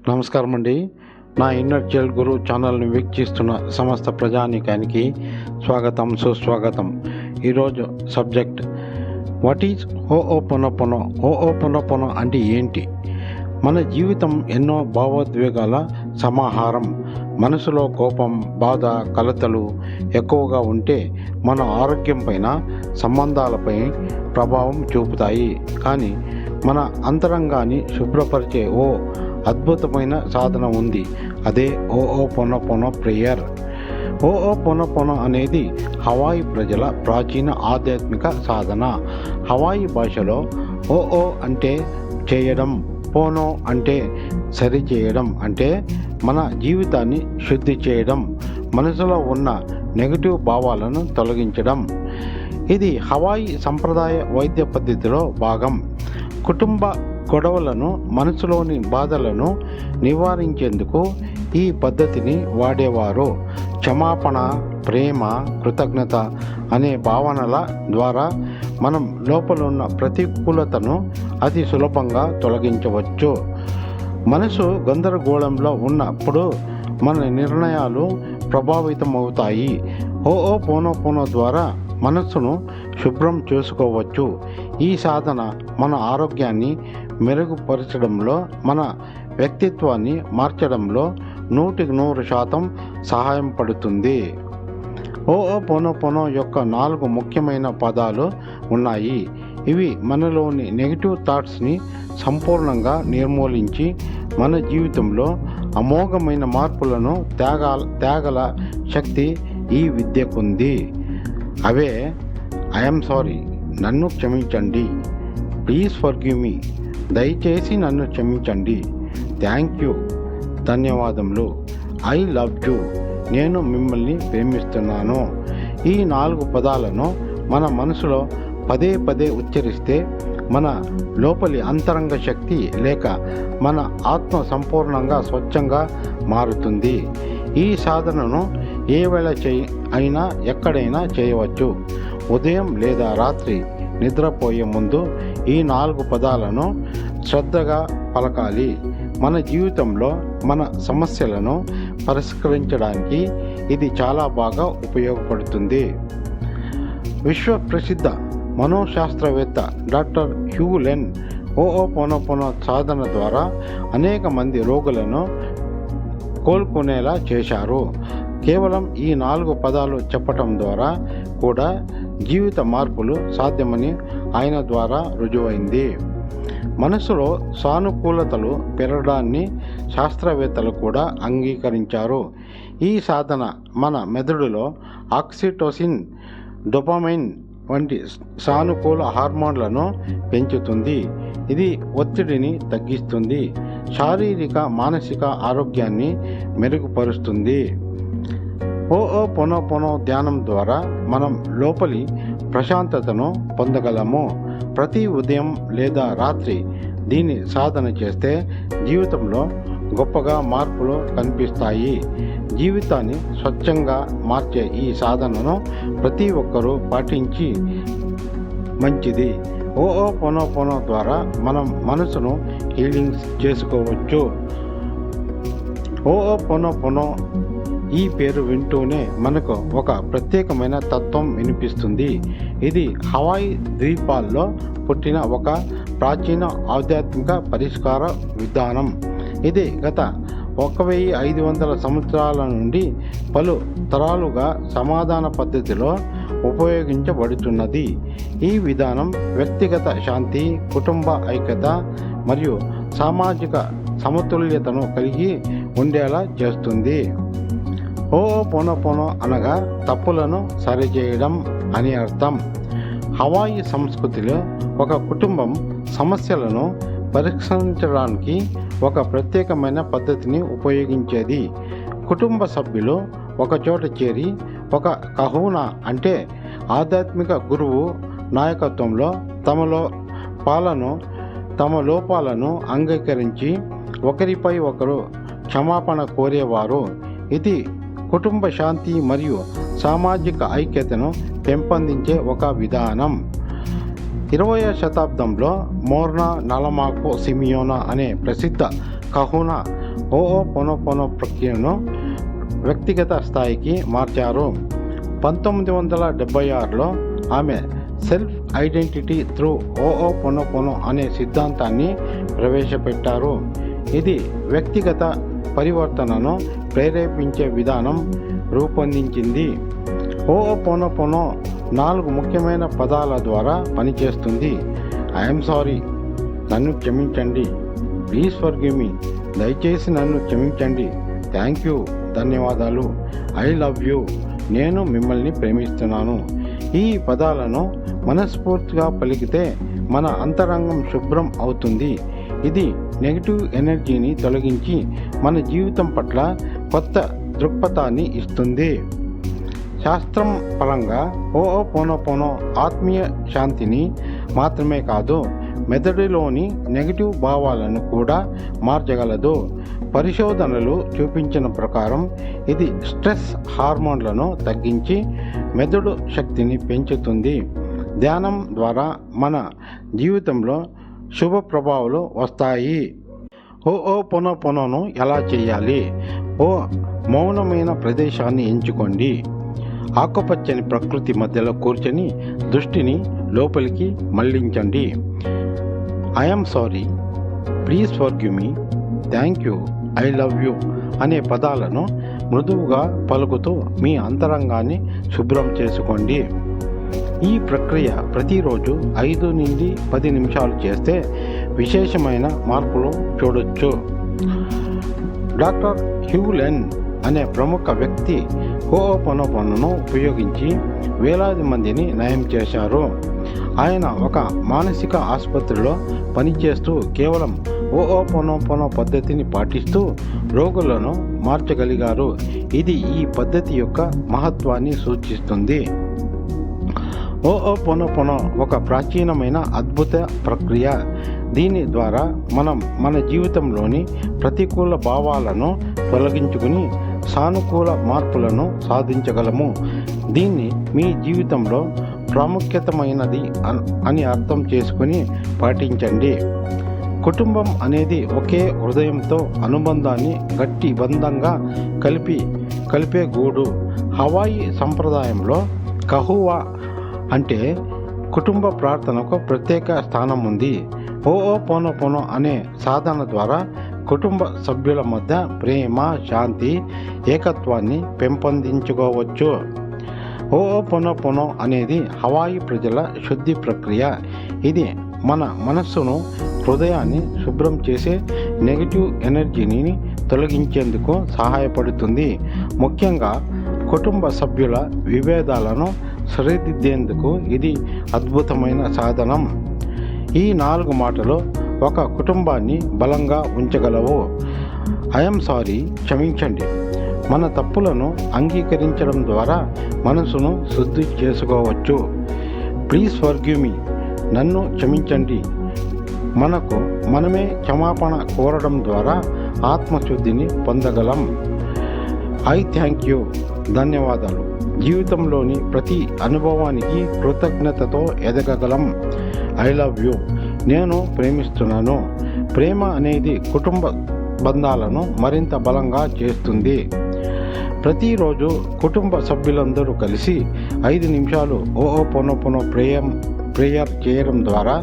నమస్కారం అండి. నా ఇన్నర్ చైల్డ్ గురు ఛానల్ని వీక్షిస్తున్న సమస్త ప్రజానీకానికి స్వాగతం, సుస్వాగతం. ఈరోజు సబ్జెక్ట్ వాట్ ఈజ్ హోఓపొనొపొనో. హోఓపొనొపొనో అంటే ఏంటి? మన జీవితం ఎన్నో భావోద్వేగాల సమాహారం. మనసులో కోపం, బాధ, కలతలు ఎక్కువగా ఉంటే మన ఆరోగ్యం పైన, సంబంధాలపై ప్రభావం చూపుతాయి. కానీ మన అంతరంగాన్ని శుభ్రపరిచే ఓ అద్భుతమైన సాధన ఉంది. అదే హోఓపొనొపొనో ప్రేయర్. హోఓపొనొపొనో అనేది హవాయి ప్రజల ప్రాచీన ఆధ్యాత్మిక సాధన. హవాయి భాషలో ఓ అంటే చేయడం, పోనో అంటే సరిచేయడం, అంటే మన జీవితాన్ని శుద్ధి చేయడం, మనసులో ఉన్న నెగటివ్ భావాలను తొలగించడం. ఇది హవాయి సంప్రదాయ వైద్య పద్ధతిలో భాగం. కుటుంబ గొడవలను, మనసులోని బాధలను నివారించేందుకు ఈ పద్ధతిని వాడేవారు. క్షమాపణ, ప్రేమ, కృతజ్ఞత అనే భావనల ద్వారా మనం లోపలున్న ప్రతికూలతను అతి సులభంగా తొలగించవచ్చు. మనసు గందరగోళంలో ఉన్నప్పుడు మన నిర్ణయాలు ప్రభావితమవుతాయి. హోఓపొనొపొనో ద్వారా మనస్సును శుభ్రం చేసుకోవచ్చు. ఈ సాధన మన ఆరోగ్యాన్ని మెరుగుపరచడంలో, మన వ్యక్తిత్వాన్ని మార్చడంలో 100% సహాయం పడుతుంది. హోఓపొనొపొనో యొక్క 4 ముఖ్యమైన పదాలు ఉన్నాయి. ఇవి మనలోని నెగిటివ్ థాట్స్ని సంపూర్ణంగా నిర్మూలించి మన జీవితంలో అమోఘమైన మార్పులను తేగల శక్తి ఈ విద్యకుంది. అవే: ఐఎమ్ సారీ, నన్ను క్షమించండి. ప్లీజ్ ఫర్గివ్ మీ, దయచేసి నన్ను క్షమించండి. థ్యాంక్ యూ, ధన్యవాదములు. ఐ లవ్ యూ, నేను మిమ్మల్ని ప్రేమిస్తున్నాను. ఈ 4 పదాలను మన మనసులో పదే పదే ఉచ్చరిస్తే మన లోపలి అంతరంగ శక్తి లేక మన ఆత్మ సంపూర్ణంగా స్వచ్ఛంగా మారుతుంది. ఈ సాధనను ఏ వేళ అయినా ఎక్కడైనా చేయవచ్చు. ఉదయం లేదా రాత్రి నిద్రపోయే ముందు ఈ 4 పదాలను శ్రద్ధగా పలకాలి. మన జీవితంలో మన సమస్యలను పరిష్కరించడానికి ఇది చాలా బాగా ఉపయోగపడుతుంది. విశ్వ ప్రసిద్ధ మనోశాస్త్రవేత్త డాక్టర్ హ్యూ లెన్ హోఓపొనొపొనో సాధన ద్వారా అనేక మంది రోగులను కోలుకునేలా చేశారు. కేవలం ఈ 4 పదాలు చెప్పటం ద్వారా కూడా జీవిత మార్పులు సాధ్యమని ఆయన ద్వారా రుజువైంది. మనసులో సానుకూలతలు పెరగడాన్ని శాస్త్రవేత్తలు కూడా అంగీకరించారు. ఈ సాధన మన మెదడులో ఆక్సిటోసిన్, డోపమైన్ వంటి సానుకూల హార్మోన్లను పెంచుతుంది. ఇది ఒత్తిడిని తగ్గిస్తుంది, శారీరక మానసిక ఆరోగ్యాన్ని మెరుగుపరుస్తుంది. హోఓపొనొపొనో ధ్యానం ద్వారా మనం లోపలి ప్రశాంతతను పొందగలము. ప్రతి ఉదయం లేదా రాత్రి దీన్ని సాధన చేస్తే జీవితంలో గొప్పగా మార్పులు కనిపిస్తాయి. జీవితాన్ని స్వచ్ఛంగా మార్చే ఈ సాధనను ప్రతి ఒక్కరూ పాటించి మంచిది. హోఓపొనొపొనో ద్వారా మనం మనసును హీలింగ్ చేసుకోవచ్చు. హోఓపొనొపొనో ఈ పేరు వింటూనే మనకు ఒక ప్రత్యేకమైన తత్వం వినిపిస్తుంది. ఇది హవాయి ద్వీపాల్లో పుట్టిన ఒక ప్రాచీన ఆధ్యాత్మిక పరిష్కార విధానం. ఇది గత 1500 సంవత్సరాల నుండి పలు తరాలుగా సమాధాన పద్ధతిలో ఉపయోగించబడుతున్నది. ఈ విధానం వ్యక్తిగత శాంతి, కుటుంబ ఐక్యత మరియు సామాజిక సమతుల్యతను కలిగి ఉండేలా చేస్తుంది. హోఓపొనొపొనో అనగా తప్పులను సరిచేయడం అని అర్థం. హవాయి సంస్కృతిలో ఒక కుటుంబం సమస్యలను పరిష్కరించడానికి ఒక ప్రత్యేకమైన పద్ధతిని ఉపయోగించేది. కుటుంబ సభ్యులు ఒకచోట చేరి ఒక కహూనా అంటే ఆధ్యాత్మిక గురువు నాయకత్వంలో తమ లోపాలను అంగీకరించి ఒకరిపై ఒకరు క్షమాపణ కోరేవారు. ఇది కుటుంబ శాంతి మరియు సామాజిక ఐక్యతను పెంపొందించే ఒక విధానం. 20వ శతాబ్దంలో మోర్నా నలమాకో సిమియోనా అనే ప్రసిద్ధ కహూనా హోఓపోనోపోనో ప్రక్రియను వ్యక్తిగత స్థాయికి మార్చారు. 1976లో ఆమె సెల్ఫ్ ఐడెంటిటీ త్రూ హోఓపోనోపోనో అనే సిద్ధాంతాన్ని ప్రవేశపెట్టారు. ఇది వ్యక్తిగత పరివర్తనను ప్రేరేపించే విధానం రూపొందించింది. హోఓపోనోపోనో 4 ముఖ్యమైన పదాల ద్వారా పనిచేస్తుంది. ఐఎమ్ సారీ, నన్ను క్షమించండి. ప్లీజ్ ఫర్గివ్ మీ, దయచేసి నన్ను క్షమించండి. థ్యాంక్ యూ, ధన్యవాదాలు. ఐ లవ్ యూ, నేను మిమ్మల్ని ప్రేమిస్తున్నాను. ఈ పదాలను మనస్ఫూర్తిగా పలికితే మన అంతరంగం శుభ్రం అవుతుంది. ఇది నెగిటివ్ ఎనర్జీని తొలగించి మన జీవితం పట్ల కొత్త దృక్పథాన్ని ఇస్తుంది. శాస్త్రం పరంగా హోఓపోనోపోనో ఆత్మీయ శాంతిని మాత్రమే కాదు, మెదడులోని నెగిటివ్ భావాలను కూడా మార్చగలదు. పరిశోధనలు చూపించిన ప్రకారం ఇది స్ట్రెస్ హార్మోన్లను తగ్గించి మెదడు శక్తిని పెంచుతుంది. ధ్యానం ద్వారా మన జీవితంలో శుభ ప్రభావాలు వస్తాయి. హోఓపోనోపోనోను ఎలా చేయాలి? మౌనమైన ప్రదేశాన్ని ఎంచుకోండి. ఆకుపచ్చని ప్రకృతి మధ్యలో కూర్చొని దృష్టిని లోపలికి మళ్లించండి. I'm sorry, please forgive me, thank you, I love you అనే పదాలను మృదువుగా పలుకుతూ మీ అంతరంగాన్ని శుభ్రం చేసుకోండి. ఈ ప్రక్రియ ప్రతిరోజు 5 నుండి 10 నిమిషాలు చేస్తే విశేషమైన మార్పులు చూడొచ్చు. డాక్టర్ హ్యూ లెన్ అనే ప్రముఖ వ్యక్తి హోఓపోనోపోనోను ఉపయోగించి వేలాది మందిని నయం చేశారు. ఆయన ఒక మానసిక ఆసుపత్రిలో పనిచేస్తూ కేవలం హోఓపోనోపోనో పద్ధతిని పాటిస్తూ రోగులను మార్చగలిగారు. ఇది ఈ పద్ధతి యొక్క మహత్వాన్ని సూచిస్తుంది. హోఓపోనోపోనో ఒక ప్రాచీనమైన అద్భుత ప్రక్రియ. దీని ద్వారా మనం మన జీవితంలోని ప్రతికూల భావాలను తొలగించుకుని సానుకూల మార్పులను సాధించగలము. దీన్ని మీ జీవితంలో ప్రాముఖ్యతమైనది అని అర్థం చేసుకుని పాటించండి. కుటుంబం అనేది ఒకే హృదయంతో అనుబంధాన్ని గట్టి బంధంగా కలిపే గూడు. హవాయి సంప్రదాయంలో కహువా అంటే కుటుంబ ప్రార్థనకు ప్రత్యేక స్థానం ఉంది. హోఓపోనోపోనో అనే సాధన ద్వారా కుటుంబ సభ్యుల మధ్య ప్రేమ, శాంతి, ఏకత్వాన్ని పెంపొందించుకోవచ్చు. హోఓపోనోపోనో అనేది హవాయి ప్రజల శుద్ధి ప్రక్రియ. ఇది మన మనస్సును, హృదయాన్ని శుభ్రం చేసే నెగిటివ్ ఎనర్జీని తొలగించేందుకు సహాయపడుతుంది. ముఖ్యంగా కుటుంబ సభ్యుల విభేదాలను సరిదిద్దేందుకు ఇది అద్భుతమైన సాధనం. ఈ 4 మాటలు ఒక కుటుంబాన్ని బలంగా ఉంచగలవు. ఐఎమ్ సారీ, క్షమించండి. మన తప్పులను అంగీకరించడం ద్వారా మనసును శుద్ధి చేసుకోవచ్చు. ప్లీజ్ ఫర్గివ్ మీ, నన్ను క్షమించండి. మనకు మనమే క్షమాపణ కోరడం ద్వారా ఆత్మశుద్ధిని పొందగలం. ఐ థ్యాంక్ యూ, ధన్యవాదాలు. జీవితంలోని ప్రతి అనుభవానికి కృతజ్ఞతతో ఎదగగలం. ఐ లవ్ యూ, నేను ప్రేమిస్తున్నాను. ప్రేమ అనేది కుటుంబ బంధాలను మరింత బలంగా చేస్తుంది. ప్రతిరోజు కుటుంబ సభ్యులందరూ కలిసి 5 నిమిషాలు హోఓపోనోపోనో ప్రేయర్ చేయడం ద్వారా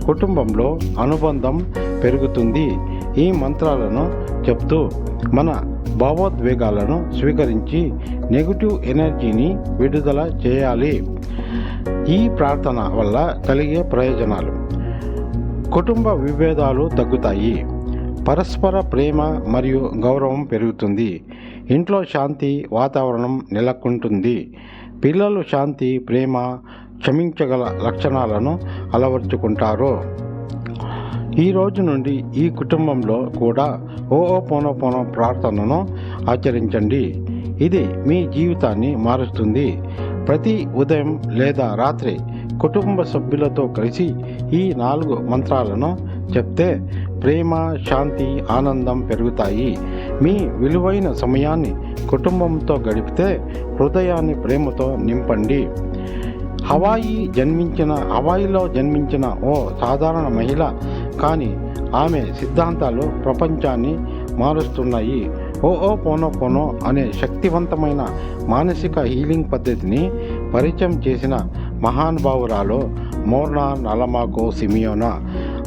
కుటుంబంలో అనుబంధం పెరుగుతుంది. ఈ మంత్రాలను చెప్తూ మన భావోద్వేగాలను స్వీకరించి నెగిటివ్ ఎనర్జీని విడుదల చేయాలి. ఈ ప్రార్థన వల్ల కలిగే ప్రయోజనాలు: కుటుంబ విభేదాలు తగ్గుతాయి, పరస్పర ప్రేమ మరియు గౌరవం పెరుగుతుంది, ఇంట్లో శాంతి వాతావరణం నెలకొంటుంది, పిల్లలు శాంతి, ప్రేమ, క్షమించగల లక్షణాలను అలవర్చుకుంటారు. ఈ రోజు నుండి ఈ కుటుంబంలో కూడా హోఓపోనోపోనో ప్రార్థనను ఆచరించండి. ఇది మీ జీవితాన్ని మారుస్తుంది. ప్రతి ఉదయం లేదా రాత్రి కుటుంబ సభ్యులతో కలిసి ఈ 4 మంత్రాలను చెప్తే ప్రేమ, శాంతి, ఆనందం పెరుగుతాయి. మీ విలువైన సమయాన్ని కుటుంబంతో గడిపితే హృదయాన్ని ప్రేమతో నింపండి. హవాయిలో జన్మించిన ఓ సాధారణ మహిళ, కానీ ఆమె సిద్ధాంతాలు ప్రపంచాన్ని మారుస్తున్నాయి. హోఓపోనోపోనో అనే శక్తివంతమైన మానసిక హీలింగ్ పద్ధతిని పరిచయం చేసిన మహానుభావురాలు మోర్నా నలమాకో సిమియోనా.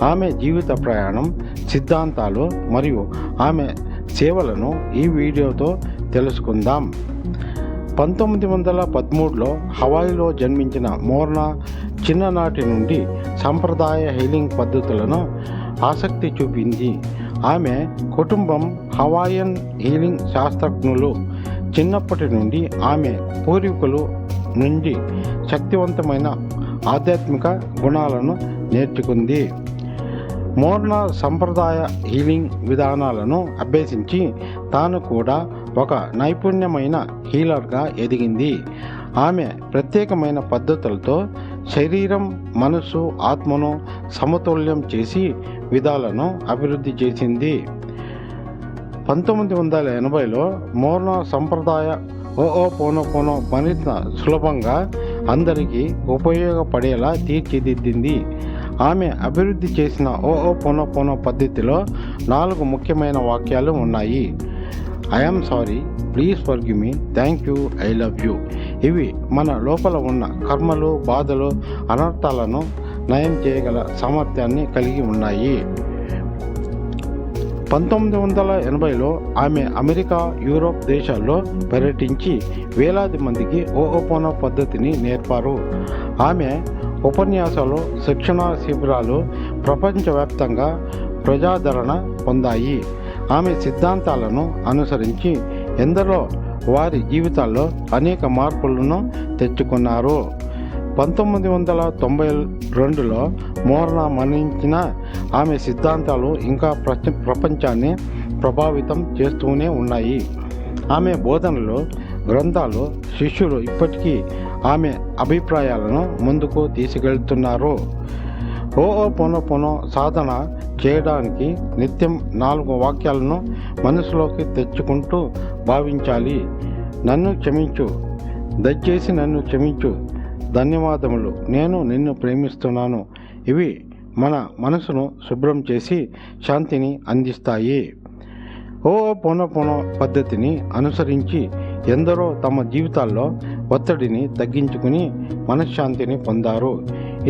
ఆమె జీవిత ప్రయాణం, సిద్ధాంతాలు మరియు ఆమె సేవలను ఈ వీడియోతో తెలుసుకుందాం. 1913లో హవాయిలో జన్మించిన మోర్నా చిన్ననాటి నుండి సంప్రదాయ హీలింగ్ పద్ధతులను ఆసక్తి చూపింది. ఆమె కుటుంబం హవాయియన్ హీలింగ్ శాస్త్రజ్ఞులు. చిన్నప్పటి నుండి ఆమె పూర్వీకులు నుండి శక్తివంతమైన ఆధ్యాత్మిక గుణాలను నేర్చుకుంది. మోర్నా సంప్రదాయ హీలింగ్ విధానాలను అభ్యసించి తాను కూడా ఒక నైపుణ్యమైన హీలర్గా ఎదిగింది. ఆమె ప్రత్యేకమైన పద్ధతులతో శరీరం, మనసు, ఆత్మను సమతుల్యం చేసి విధాలను అభివృద్ధి చేసింది. 1980లో మోర్నా సంప్రదాయ హోఓపోనోపోనో మరింత సులభంగా అందరికీ ఉపయోగపడేలా తీర్చిదిద్దింది. ఆమె అభివృద్ధి చేసిన హోఓపోనోపోనో పద్ధతిలో 4 ముఖ్యమైన వాక్యాలు ఉన్నాయి. I'm sorry, please forgive me, thank you, I love you. ఇవి మన లోపల ఉన్న కర్మలు, బాధలు, అనర్థాలను నయం చేయగల సామర్థ్యాన్ని కలిగి ఉన్నాయి. 1980లో ఆమె అమెరికా, యూరోప్ దేశాల్లో పర్యటించి వేలాది మందికి హోఓపోనో పద్ధతిని నేర్పారు. ఆమె ఉపన్యాసాలు, శిక్షణా శిబిరాలు ప్రపంచవ్యాప్తంగా ప్రజాదరణ పొందాయి. ఆమె సిద్ధాంతాలను అనుసరించి ఎందరో వారి జీవితాల్లో అనేక మార్పులను తెచ్చుకున్నారు. 1992లో మోర్నా మరణించిన ఆమె సిద్ధాంతాలు ఇంకా ప్రపంచాన్ని ప్రభావితం చేస్తూనే ఉన్నాయి. ఆమె బోధనలు, గ్రంథాలు, శిష్యులు ఇప్పటికీ ఆమె అభిప్రాయాలను ముందుకు తీసుకెళ్తున్నారు. హోఓపోనోపోనో సాధన చేయడానికి నిత్యం 4 వాక్యాలను మనసులోకి తెచ్చుకుంటూ భావించాలి. నన్ను క్షమించు, దయచేసి నన్ను క్షమించు, ధన్యవాదములు, నేను నిన్ను ప్రేమిస్తున్నాను. ఇవి మన మనసును శుభ్రం చేసి శాంతిని అందిస్తాయి. హోఓపోనోపోనో పద్ధతిని అనుసరించి ఎందరో తమ జీవితాల్లో ఒత్తిడిని తగ్గించుకుని మనశ్శాంతిని పొందారు.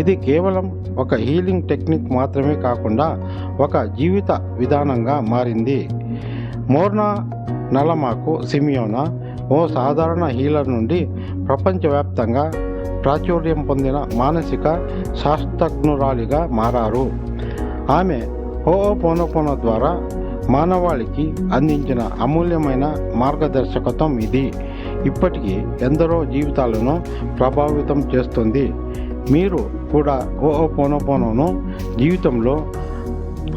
ఇది కేవలం ఒక హీలింగ్ టెక్నిక్ మాత్రమే కాకుండా ఒక జీవిత విధానంగా మారింది. మోర్నా నలమాకో సిమియోనా ఓ సాధారణ హీలర్ నుండి ప్రపంచవ్యాప్తంగా ప్రాచుర్యం పొందిన మానసిక శాస్త్రజ్ఞురాలిగా మారారు. ఆమె హోఓపోనోపోనో ద్వారా మానవాళికి అందించిన అమూల్యమైన మార్గదర్శకత్వం ఇది ఇప్పటికీ ఎందరో జీవితాలను ప్రభావితం చేస్తుంది. మీరు కూడా హోఓపోనోపోనోను జీవితంలో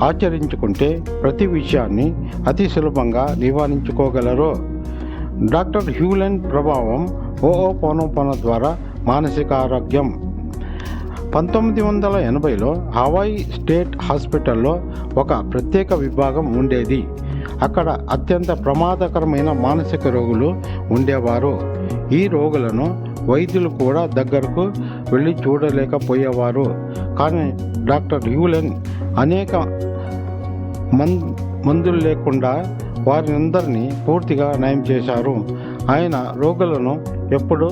ఆచరించుకుంటే ప్రతి విషయాన్ని అతి సులభంగా నివారించుకోగలరు. డాక్టర్ హ్యూలెన్ ప్రభావం హోఓపోనోపోనో ద్వారా మానసిక ఆరోగ్యం. 1980లో హవాయి స్టేట్ హాస్పిటల్లో ఒక ప్రత్యేక విభాగం ఉండేది. అక్కడ అత్యంత ప్రమాదకరమైన మానసిక రోగులు ఉండేవారు. ఈ రోగులను వైద్యులు కూడా దగ్గరకు వెళ్ళి చూడలేకపోయేవారు. కానీ డాక్టర్ హ్యూలెన్ అనేక మందులు లేకుండా వారినందరినీ పూర్తిగా నయం చేశారు. ఆయన రోగులను ఎప్పుడూ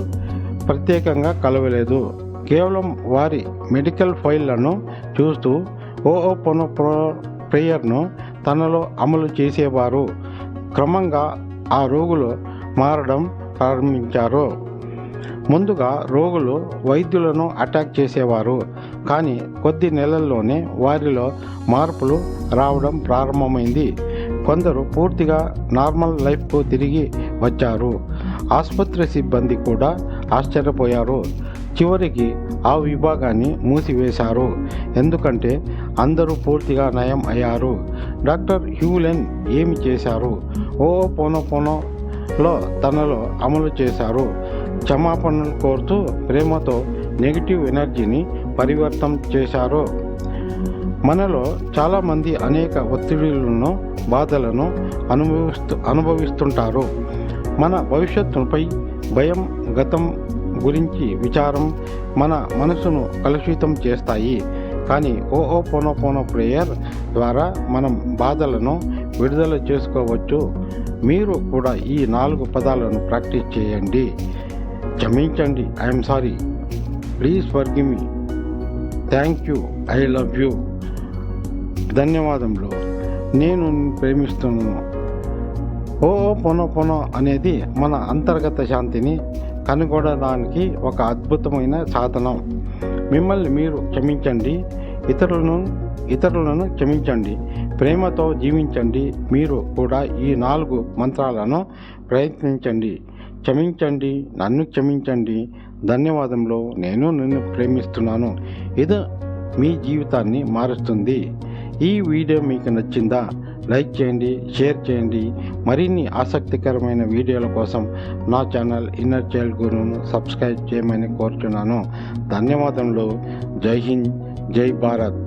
ప్రత్యేకంగా కలవలేదు. కేవలం వారి మెడికల్ ఫైళ్లను చూస్తూ హోఓపోనోపోనో ప్రేయర్ను తనలో అమలు చేసేవారు. క్రమంగా ఆ రోగులు మారడం ప్రారంభించారు. ముందుగా రోగులు వైద్యులను అటాక్ చేసేవారు. కానీ కొద్ది నెలల్లోనే వారిలో మార్పులు రావడం ప్రారంభమైంది. కొందరు పూర్తిగా నార్మల్ లైఫ్కు తిరిగి వచ్చారు. ఆసుపత్రి సిబ్బంది కూడా ఆశ్చర్యపోయారు. చివరికి ఆ విభాగాన్ని మూసివేశారు, ఎందుకంటే అందరూ పూర్తిగా నయం అయ్యారు. డాక్టర్ హ్యూలెన్ ఏమి చేశారు? హోఓపోనోపోనోలో తనలో అమలు చేశారు. క్షమాపణలు కోరుతూ ప్రేమతో నెగిటివ్ ఎనర్జీని పరివర్తన చేశారు. మనలో చాలామంది అనేక ఒత్తిడులను, బాధలను అనుభవిస్తుంటారు. మన భవిష్యత్తుపై భయం, గతం గురించి విచారం మన మనసును కలుషితం చేస్తాయి. కానీ హోఓపోనోపోనో ప్రేయర్ ద్వారా మనం బాధలను విడుదల చేసుకోవచ్చు. మీరు కూడా ఈ 4 పదాలను ప్రాక్టీస్ చేయండి. క్షమించండి, I'm sorry, please forgive me, thank you, I love you, ధన్యవాదములు, నేను నిన్ను ప్రేమిస్తున్నాను. పోనో అనేది మన అంతర్గత శాంతిని కనుగొనడానికి ఒక అద్భుతమైన సాధనం. మిమ్మల్ని మీరు క్షమించండి, ఇతరులను క్షమించండి, ప్రేమతో జీవించండి. మీరు కూడా ఈ 4 మంత్రాలను ప్రయత్నించండి. క్షమించండి, నన్ను క్షమించండి, ధన్యవాదములు, నేను నిన్ను ప్రేమిస్తున్నాను. ఇది మీ జీవితాన్ని మారుస్తుంది. ఈ వీడియో మీకు నచ్చిందా? లైక్ చేయండి, షేర్ చేయండి. మరిన్ని ఆసక్తికరమైన వీడియోల కోసం నా ఛానల్ ఇన్నర్ చైల్డ్ గురువును సబ్స్క్రైబ్ చేయమని కోరుతున్నాను. ధన్యవాదములు. జై హింద్, జై భారత్.